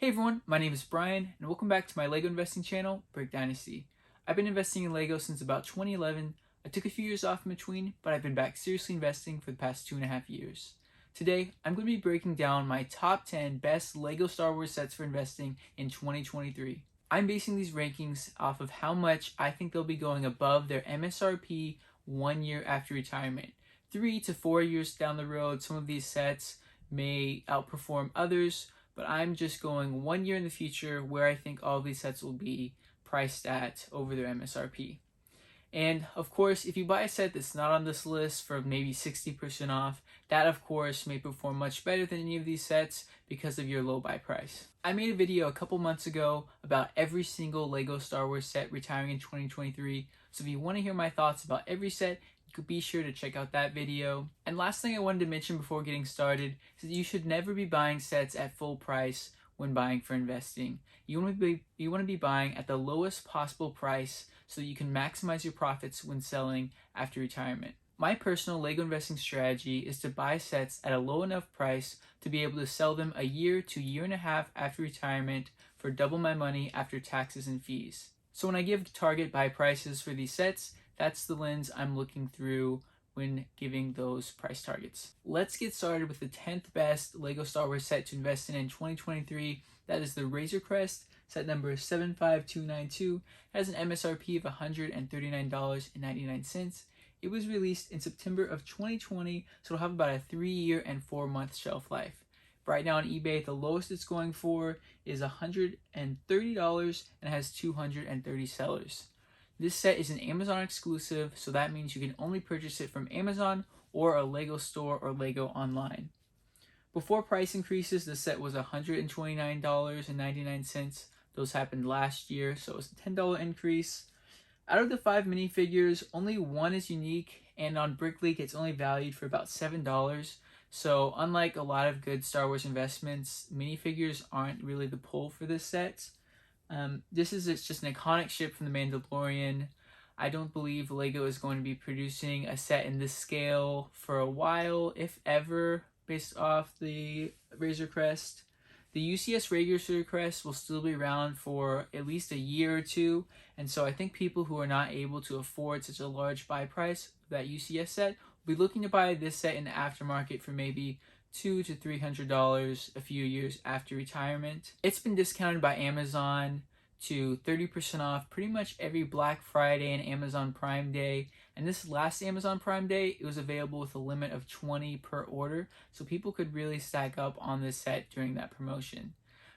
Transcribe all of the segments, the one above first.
Hey everyone, my name is Brian, and welcome back to my LEGO investing channel, Brick Dynasty. I've been investing in LEGO since about 2011. I took a few years off in between, but I've been back seriously investing for the past 2.5 years. Today, I'm going to be breaking down my top 10 best LEGO Star Wars sets for investing in 2023. I'm basing these rankings off of how much I think they'll be going above their MSRP 1 year after retirement. 3 to 4 years down the road, some of these sets may outperform others, but I'm just going 1 year in the future where I think all of these sets will be priced at over their MSRP. And of course, if you buy a set that's not on this list for maybe 60% off, that of course may perform much better than any of these sets because of your low buy price. I made a video a couple months ago about every single LEGO Star Wars set retiring in 2023, so if you want to hear my thoughts about every set, you could be sure to check out that video. And last thing I wanted to mention before getting started is that you should never be buying sets at full price when buying for investing. You want to be buying at the lowest possible price so that you can maximize your profits when selling after retirement. My personal LEGO investing strategy is to buy sets at a low enough price to be able to sell them a year to year and a half after retirement for double my money after taxes and fees. So when I give target buy prices for these sets, that's the lens I'm looking through when giving those price targets. Let's get started with the 10th best LEGO Star Wars set to invest in 2023. That is the Razor Crest, set number 75292. It has an MSRP of $139.99. It was released in September of 2020, so it'll have about a 3-year and 4-month shelf life. Right now on eBay, the lowest it's going for is $130 and it has 230 sellers. This set is an Amazon exclusive, so that means you can only purchase it from Amazon or a LEGO store or LEGO online. Before price increases, the set was $129.99. Those happened last year, so it's a $10 increase. Out of the 5 minifigures, only one is unique, and on BrickLeak it's only valued for about $7. So unlike a lot of good Star Wars investments, minifigures aren't really the pull for this set. It's just an iconic ship from The Mandalorian. I don't believe LEGO is going to be producing a set in this scale for a while, if ever, based off the Razor Crest. The UCS Razor Crest will still be around for at least a year or two, and so I think people who are not able to afford such a large buy price of that UCS set will be looking to buy this set in the aftermarket for maybe $200 to $300 a few years after retirement. It's been discounted by Amazon to 30% off pretty much every Black Friday and Amazon Prime Day. And this last Amazon Prime Day, it was available with a limit of 20 per order, so people could really stack up on this set during that promotion.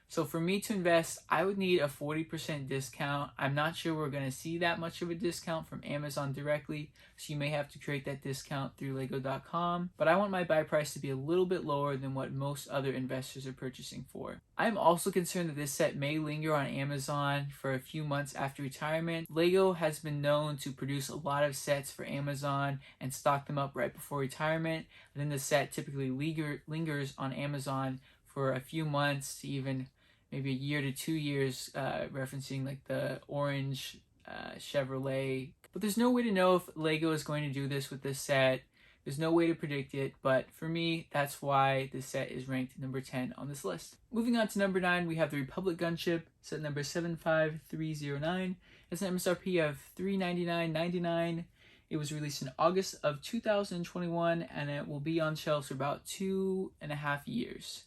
So for me to invest, I would need a 40% discount. I'm not sure we're going to see that much of a discount from Amazon directly, so you may have to create that discount through Lego.com. But I want my buy price to be a little bit lower than what most other investors are purchasing for. I'm also concerned that this set may linger on Amazon for a few months after retirement. Lego has been known to produce a lot of sets for Amazon and stock them up right before retirement, and then the set typically lingers on Amazon for a few months to even maybe a year to 2 years, referencing like the orange Chevrolet. But there's no way to know if LEGO is going to do this with this set. There's no way to predict it, but for me, that's why this set is ranked number 10 on this list. Moving on to number 9, we have the Republic Gunship, set number 75309. It's an MSRP of $399.99. It was released in August of 2021, and it will be on shelves for about 2.5 years.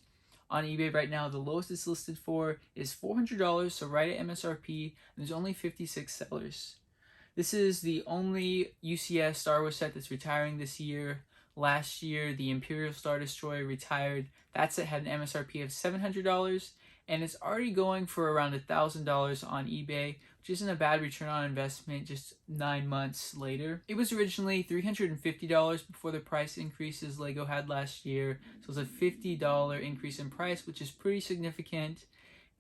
On eBay right now, the lowest it's listed for is $400, so right at MSRP, and there's only 56 sellers. This is the only UCS Star Wars set that's retiring this year. Last year, the Imperial Star Destroyer retired. That set had an MSRP of $700, and it's already going for around $1,000 on eBay, which isn't a bad return on investment just 9 months later. It was originally $350 before the price increases LEGO had last year, so it's a $50 increase in price, which is pretty significant.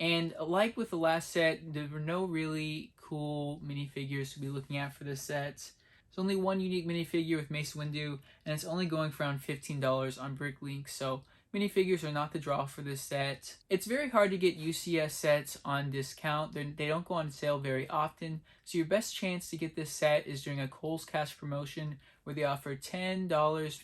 And like with the last set, there were no really cool minifigures to be looking at for this set. There's only one unique minifigure with Mace Windu, and it's only going for around $15 on BrickLink, so minifigures are not the draw for this set. It's very hard to get UCS sets on discount. They don't go on sale very often, so your best chance to get this set is during a Kohl's Cash promotion where they offer $10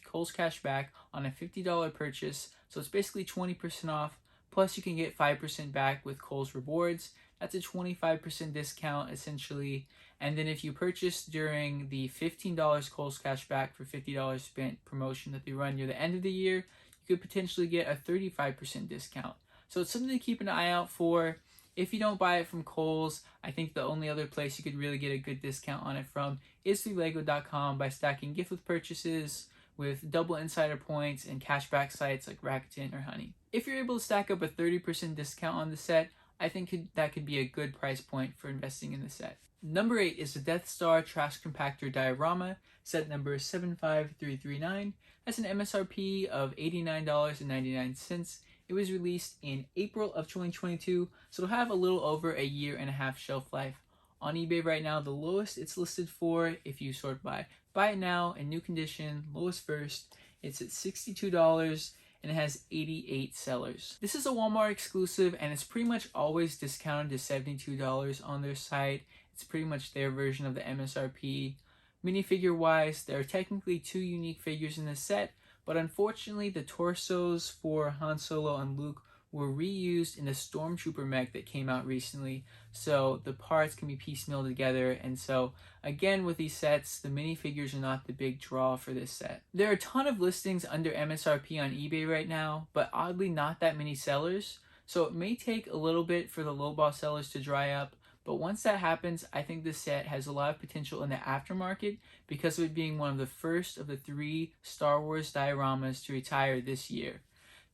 Kohl's Cash back on a $50 purchase, so it's basically 20% off. Plus, you can get 5% back with Kohl's Rewards. That's a 25% discount essentially. And then if you purchase during the $15 Kohl's cashback for $50 spent promotion that they run near the end of the year, you could potentially get a 35% discount. So it's something to keep an eye out for. If you don't buy it from Kohl's, I think the only other place you could really get a good discount on it from is through Lego.com by stacking gift with purchases with double insider points and cashback sites like Rakuten or Honey. If you're able to stack up a 30% discount on the set, I think that could be a good price point for investing in the set. Number 8 is the Death Star Trash Compactor Diorama, set number 75339. Has an MSRP of $89.99. It was released in April of 2022, so it'll have a little over a year and a half shelf life. On eBay right now, the lowest it's listed for, if you sort by buy it now in new condition, lowest first, it's at $62 and it has 88 sellers. This is a Walmart exclusive and it's pretty much always discounted to $72 on their site. It's pretty much their version of the MSRP. Minifigure wise, there are technically 2 unique figures in this set, but unfortunately the torsos for Han Solo and Luke were reused in the Stormtrooper mech that came out recently, so the parts can be piecemealed together. And so again, with these sets, the minifigures are not the big draw for this set. There are a ton of listings under MSRP on eBay right now, but oddly not that many sellers, so it may take a little bit for the lowball sellers to dry up. But once that happens, I think this set has a lot of potential in the aftermarket because of it being one of the first of the 3 Star Wars dioramas to retire this year.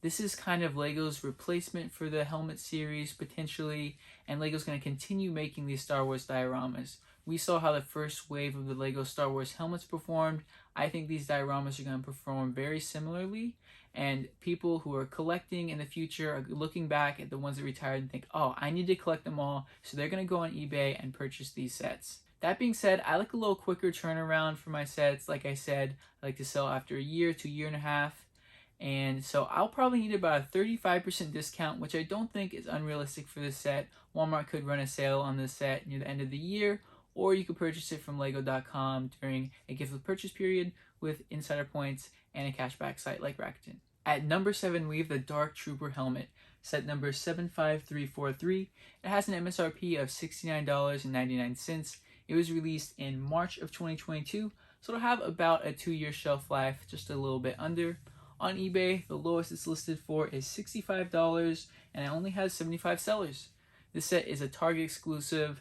This is kind of LEGO's replacement for the helmet series, potentially, and LEGO's going to continue making these Star Wars dioramas. We saw how the first wave of the LEGO Star Wars helmets performed. I think these dioramas are going to perform very similarly, and people who are collecting in the future are looking back at the ones that retired and think, oh, I need to collect them all, so they're going to go on eBay and purchase these sets. That being said, I like a little quicker turnaround for my sets. Like I said, I like to sell after a year to a year and a half. And so I'll probably need about a 35% discount, which I don't think is unrealistic for this set. Walmart could run a sale on this set near the end of the year, or you could purchase it from Lego.com during a gift with purchase period with insider points and a cashback site like Rakuten. At number 7, we have the Dark Trooper helmet, set number 75343. It has an MSRP of $69.99. It was released in March of 2022, so it'll have about a 2-year shelf life, just a little bit under. On eBay, the lowest it's listed for is $65 and it only has 75 sellers. This set is a Target exclusive,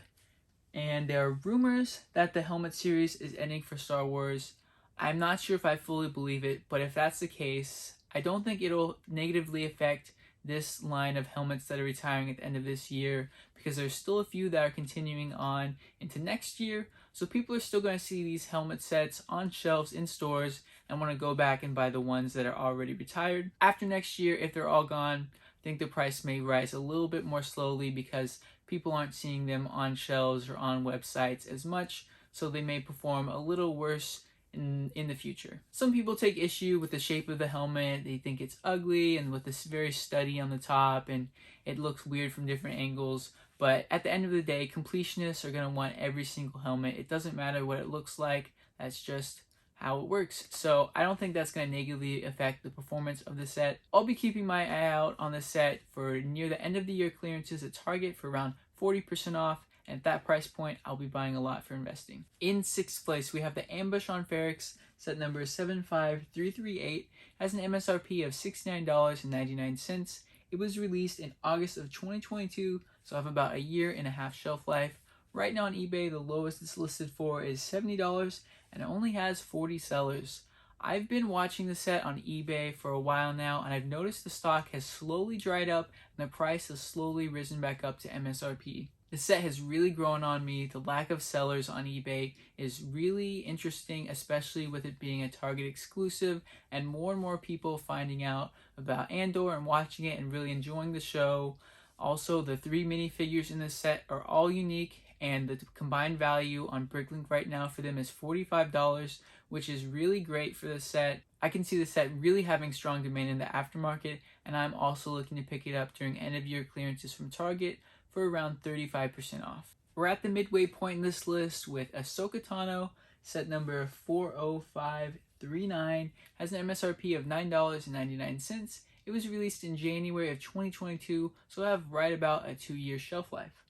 and there are rumors that the helmet series is ending for Star Wars. I'm not sure if I fully believe it, but if that's the case, I don't think it'll negatively affect this line of helmets that are retiring at the end of this year, because there's still a few that are continuing on into next year. So people are still going to see these helmet sets on shelves in stores and want to go back and buy the ones that are already retired. After next year, if they're all gone, I think the price may rise a little bit more slowly because people aren't seeing them on shelves or on websites as much, so they may perform a little worse in the future. Some people take issue with the shape of the helmet. They think it's ugly and with this very study on the top, and it looks weird from different angles. But at the end of the day, completionists are going to want every single helmet. It doesn't matter what it looks like. That's just how it works. So I don't think that's going to negatively affect the performance of the set. I'll be keeping my eye out on the set for near the end of the year clearances at Target for around 40% off. And at that price point, I'll be buying a lot for investing. In 6th place, we have the Ambush on Ferrix, set number 75338. Has an MSRP of $69.99. It was released in August of 2022, so I have about a year and a half shelf life. Right now on eBay, the lowest it's listed for is $70, and it only has 40 sellers. I've been watching the set on eBay for a while now, and I've noticed the stock has slowly dried up and the price has slowly risen back up to MSRP. The set has really grown on me. The lack of sellers on eBay is really interesting, especially with it being a Target exclusive and more people finding out about Endor and watching it and really enjoying the show. Also, the 3 minifigures in this set are all unique, and the combined value on Bricklink right now for them is $45, which is really great for the set. I can see the set really having strong demand in the aftermarket, and I'm also looking to pick it up during end of year clearances from Target for around 35% off. We're at the midway point in this list with Ahsoka Tano, set number 40539, has an MSRP of $9.99. It was released in January of 2022, so it'll have right about a 2-year shelf life.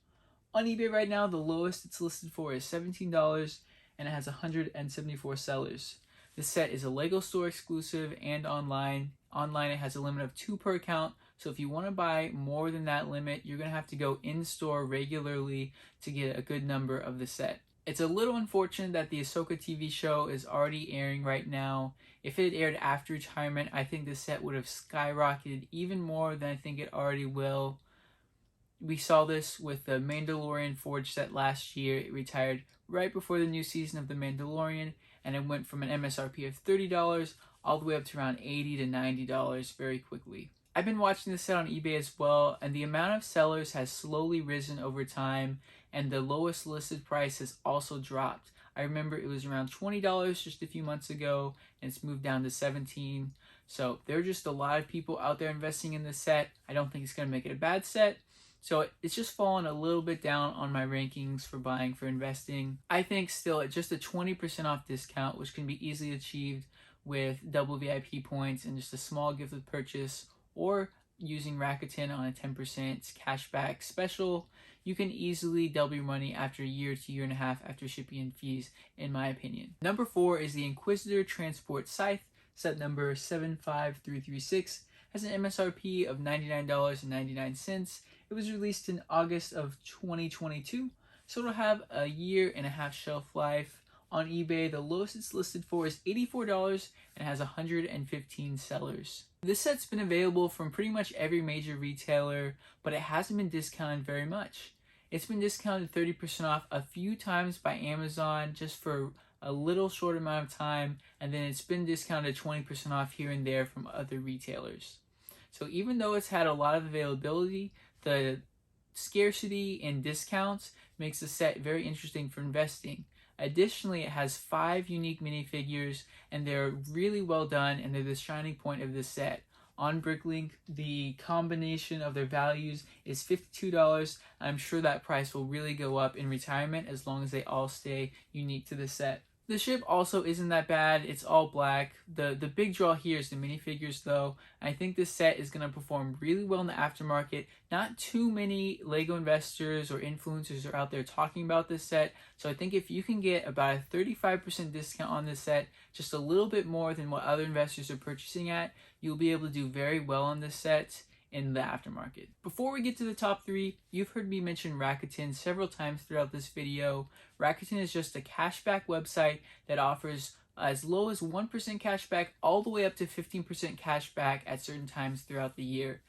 On eBay right now, the lowest it's listed for is $17, and it has 174 sellers. This set is a LEGO store exclusive and online. Online, it has a limit of 2 per account, so if you want to buy more than that limit, you're going to have to go in-store regularly to get a good number of the set. It's a little unfortunate that the Ahsoka TV show is already airing right now. If it aired after retirement, I think this set would have skyrocketed even more than I think it already will. We saw this with the Mandalorian Forge set last year. It retired right before the new season of The Mandalorian, and it went from an MSRP of $30 all the way up to around $80 to $90 very quickly. I've been watching this set on eBay as well, and the amount of sellers has slowly risen over time, and the lowest listed price has also dropped. I remember it was around $20 just a few months ago, and it's moved down to $17. So there are just a lot of people out there investing in this set. I don't think it's going to make it a bad set. So it's just fallen a little bit down on my rankings for buying for investing. I think still at just a 20% off discount, which can be easily achieved with double VIP points and just a small gift with purchase, or using Rakuten on a 10% cashback special, you can easily double your money after a year to year and a half after shipping and fees, in my opinion. Number 4 is the Inquisitor Transport Scythe, set number 75336. Has an MSRP of $99.99. It was released in August of 2022, so it'll have a year and a half shelf life. On eBay, the lowest it's listed for is $84 and has 115 sellers. This set's been available from pretty much every major retailer, but it hasn't been discounted very much. It's been discounted 30% off a few times by Amazon just for a little short amount of time, and then it's been discounted 20% off here and there from other retailers. So even though it's had a lot of availability, the scarcity and discounts makes the set very interesting for investing. Additionally, it has 5 unique minifigures, and they're really well done, and they're the shining point of this set. On Bricklink, the combination of their values is $52. I'm sure that price will really go up in retirement as long as they all stay unique to the set. The ship also isn't that bad. It's all black. The big draw here is the minifigures though. I think this set is going to perform really well in the aftermarket. Not too many LEGO investors or influencers are out there talking about this set. So I think if you can get about a 35% discount on this set, just a little bit more than what other investors are purchasing at, you'll be able to do very well on this set in the aftermarket. Before we get to the top 3, you've heard me mention Rakuten several times throughout this video. Rakuten is just a cashback website that offers as low as 1% cashback all the way up to 15% cashback at certain times throughout the year.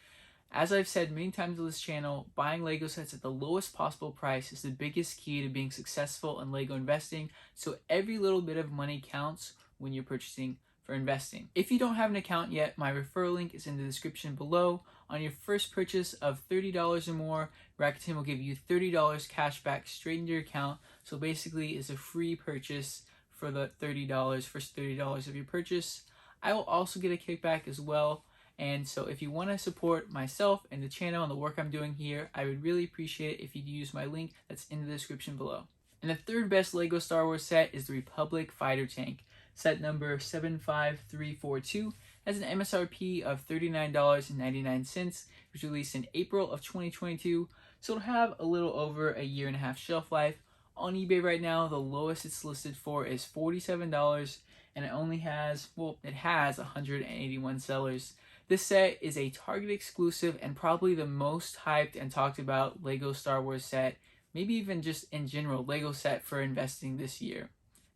As I've said many times on this channel, buying LEGO sets at the lowest possible price is the biggest key to being successful in LEGO investing, so every little bit of money counts when you're purchasing for investing. If you don't have an account yet, my referral link is in the description below. On your first purchase of $30 or more, Rakuten will give you $30 cash back straight into your account. So basically, it's a free purchase for the first $30 of your purchase. I will also get a kickback as well. And so if you want to support myself and the channel and the work I'm doing here, I would really appreciate it if you'd use my link that's in the description below. And the third best LEGO Star Wars set is the Republic Fighter Tank. Set number 75342 has an MSRP of $39.99. It was released in April of 2022, so it'll have a little over a year and a half shelf life. On eBay right now, the lowest it's listed for is $47, and it has 181 sellers. This set is a Target exclusive and probably the most hyped and talked about LEGO Star Wars set, maybe even just in general LEGO set for investing this year.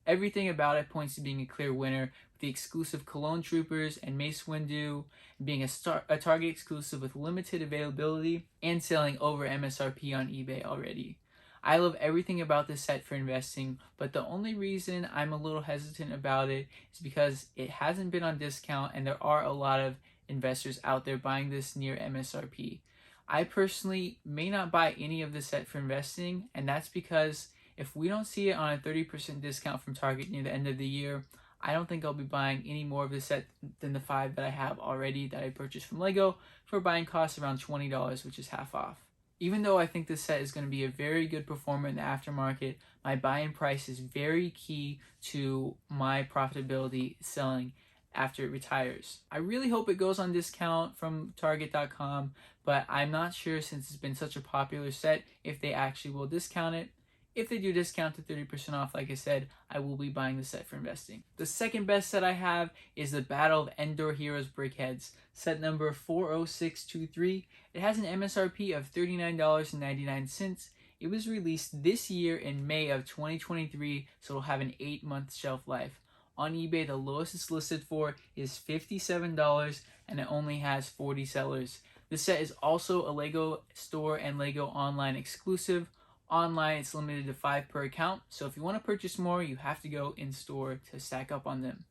Everything about it points to being a clear winner, with the exclusive Clone Troopers and Mace Windu being a Target exclusive with limited availability and selling over MSRP on eBay already. I love everything about this set for investing, but the only reason I'm a little hesitant about it is because it hasn't been on discount and there are a lot of investors out there buying this near MSRP. I personally may not buy any of this set for investing, and that's because if we don't see it on a 30% discount from Target near the end of the year, I don't think I'll be buying any more of this set than the 5 that I have already that I purchased from LEGO for buying costs around $20, which is half off. Even though I think this set is going to be a very good performer in the aftermarket, my buy-in price is very key to my profitability selling after it retires. I really hope it goes on discount from Target.com, but I'm not sure since it's been such a popular set if they actually will discount it. If they do discount to 30% off, like I said, I will be buying the set for investing. The second best set I have is the Battle of Endor Heroes Brickheads, set number 40623. It has an MSRP of $39.99. It was released this year in May of 2023, so it'll have an 8-month shelf life. On eBay, the lowest it's listed for is $57, and it only has 40 sellers. This set is also a LEGO store and LEGO online exclusive. Online, it's limited to 5 per account, so if you want to purchase more, you have to go in store to stack up on them.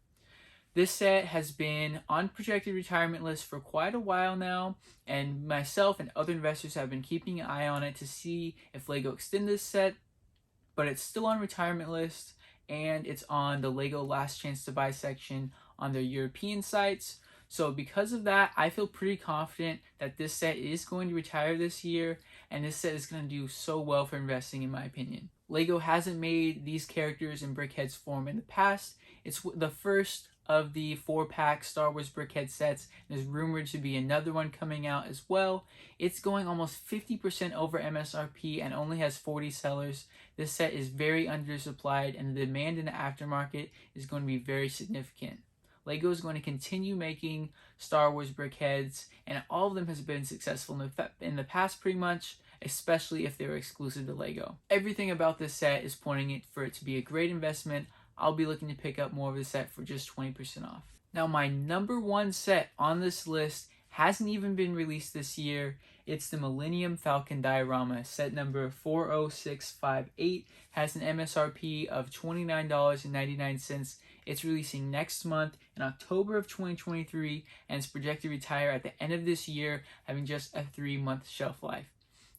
This set has been on projected retirement list for quite a while now, and myself and other investors have been keeping an eye on it to see if LEGO extend this set, but it's still on retirement list, and it's on the LEGO Last Chance to Buy section on their European sites. So because of that, I feel pretty confident that this set is going to retire this year, and this set is going to do so well for investing in my opinion. LEGO hasn't made these characters in Brickheads form in the past. It's the first of the 4-pack Star Wars Brickhead sets. There's rumored to be another one coming out as well. It's going almost 50% over MSRP and only has 40 sellers. This set is very undersupplied, and the demand in the aftermarket is going to be very significant. LEGO is going to continue making Star Wars Brickheads, and all of them has been successful in the past pretty much, especially if they were exclusive to LEGO. Everything about this set is pointing for it to be a great investment. I'll be looking to pick up more of the set for just 20% off. Now, my number one set on this list hasn't even been released this year. It's the Millennium Falcon Diorama, set number 40658, has an MSRP of $29.99. It's releasing next month in October of 2023, and it's projected to retire at the end of this year, having just a 3-month shelf life.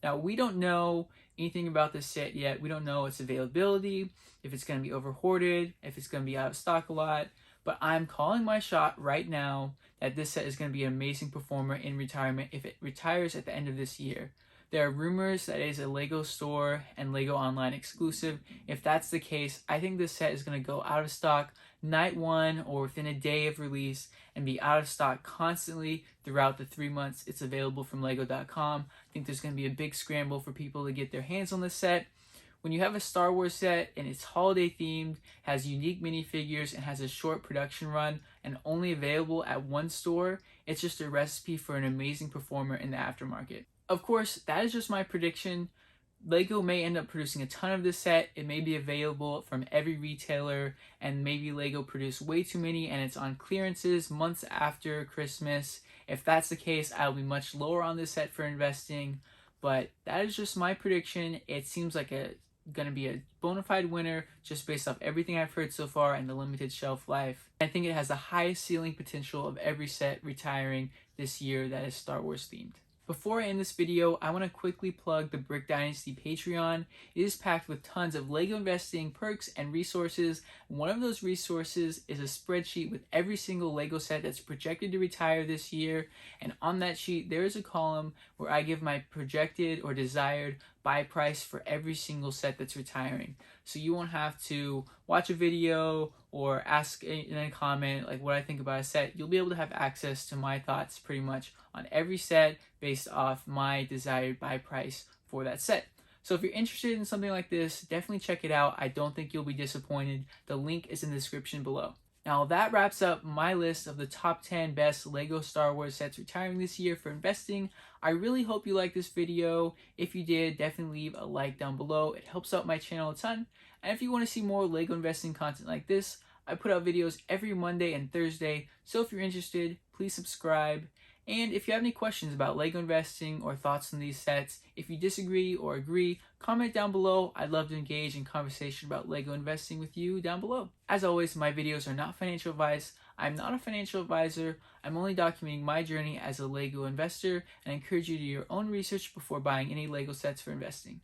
Now, we don't know anything about this set yet. We don't know its availability, if it's going to be over-hoarded, if it's going to be out of stock a lot, but I'm calling my shot right now that this set is going to be an amazing performer in retirement if it retires at the end of this year. There are rumors that it is a LEGO store and LEGO online exclusive. If that's the case, I think this set is going to go out of stock night one or within a day of release and be out of stock constantly throughout the 3 months it's available from Lego.com. I think there's going to be a big scramble for people to get their hands on this set. When you have a Star Wars set and it's holiday themed, has unique minifigures, and has a short production run and only available at one store, it's just a recipe for an amazing performer in the aftermarket. Of course, that is just my prediction. LEGO may end up producing a ton of this set. It may be available from every retailer, and maybe LEGO produced way too many and it's on clearances months after Christmas. If that's the case, I'll be much lower on this set for investing, but that is just my prediction. It seems like going to be a bona fide winner just based off everything I've heard so far and the limited shelf life. I think it has the highest ceiling potential of every set retiring this year that is Star Wars themed. Before I end this video, I want to quickly plug the Brick Dynasty Patreon. It is packed with tons of LEGO investing perks and resources. One of those resources is a spreadsheet with every single LEGO set that's projected to retire this year. And on that sheet, there is a column where I give my projected or desired buy price for every single set that's retiring. So you won't have to watch a video or ask in a comment like what I think about a set. You'll be able to have access to my thoughts pretty much on every set based off my desired buy price for that set. So if you're interested in something like this, definitely check it out. I don't think you'll be disappointed. The link is in the description below. Now that wraps up my list of the top 10 best LEGO Star Wars sets retiring this year for investing. I really hope you liked this video. If you did, definitely leave a like down below. It helps out my channel a ton. And if you want to see more LEGO investing content like this, I put out videos every Monday and Thursday. So if you're interested, please subscribe. And if you have any questions about LEGO investing or thoughts on these sets, if you disagree or agree, comment down below. I'd love to engage in conversation about LEGO investing with you down below. As always, my videos are not financial advice. I'm not a financial advisor. I'm only documenting my journey as a LEGO investor, and I encourage you to do your own research before buying any LEGO sets for investing.